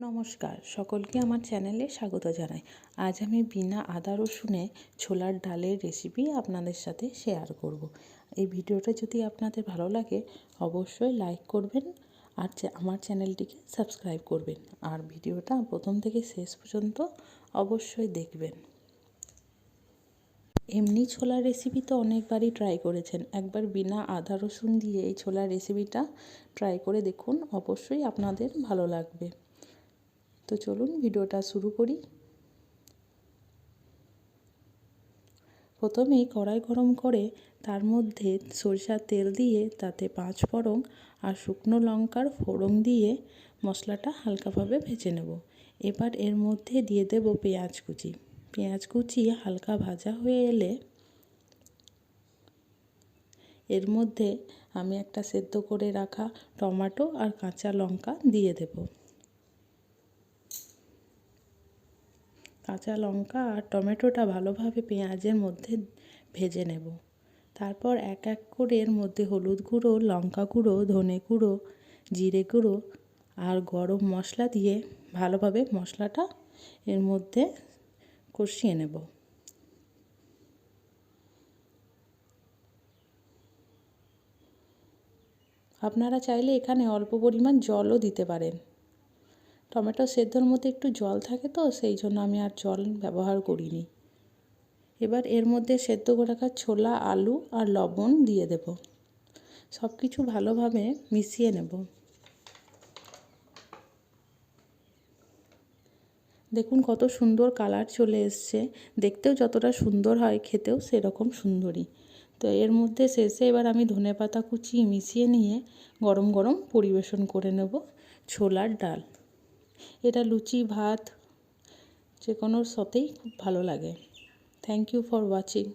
নমস্কার, সকলকে আমার চ্যানেলে স্বাগত জানাই। আজ আমি বিনা আদা রসুনে ছোলার ডালের রেসিপি আপনাদের সাথে শেয়ার করব। এই ভিডিওটা যদি আপনাদের ভালো লাগে অবশ্যই লাইক করবেন আর আমার চ্যানেলটিকে সাবস্ক্রাইব করবেন। আর ভিডিওটা প্রথম থেকে শেষ পর্যন্ত অবশ্যই দেখবেন। এমনি ছোলার রেসিপি তো অনেকবারই ট্রাই করেছেন, একবার বিনা আদা রসুন দিয়ে এই ছোলার রেসিপিটা ট্রাই করে দেখুন, অবশ্যই আপনাদের ভালো লাগবে। তো চলুন ভিডিওটা শুরু করি। প্রথমেই কড়াই গরম করে তার মধ্যে সরিষার তেল দিয়ে তাতে 5 ফোড়ন আর শুকনো লঙ্কার ফোড়ন দিয়ে মশলাটা হালকাভাবে ভেজে নেব। এবার এর মধ্যে দিয়ে দেব পেঁয়াজ কুচি। পেঁয়াজ কুচি হালকা ভাজা হয়ে এলে এর মধ্যে আমি একটা সেদ্ধ করে রাখা টমেটো আর কাঁচা লঙ্কা দিয়ে দেব। কাঁচা লঙ্কা আর টমেটোটা ভালোভাবে পেঁয়াজের মধ্যে ভেজে নেব। তারপর এক এক করে এর মধ্যে হলুদ গুঁড়ো, লঙ্কা গুঁড়ো, ধনে গুঁড়ো, জিরে গুঁড়ো আর গরম মশলা দিয়ে ভালোভাবে মশলাটা এর মধ্যে কষিয়ে নেব। আপনারা চাইলে এখানে অল্প পরিমাণ জলও দিতে পারেন। টমেটো সেদ্ধর মধ্যে একটু জল থাকে তো সেই জন্য আমি আর জল ব্যবহার করিনি। এবার এর মধ্যে সেদ্ধ করে রাখা ছোলা, আলু আর লবণ দিয়ে দেব। সব কিছু ভালোভাবে মিশিয়ে নেব। দেখুন কত সুন্দর কালার চলে এসছে, দেখতেও যতটা সুন্দর হয় খেতেও সেরকম সুন্দরই। তো এর মধ্যে শেষে এবার আমি ধনেপাতা কুচি মিশিয়ে নিয়ে গরম গরম পরিবেশন করে নেব ছোলার ডাল। এটা লুচি, ভাত যে কোনোর সাথেই খুব ভালো লাগে। Thank you for watching.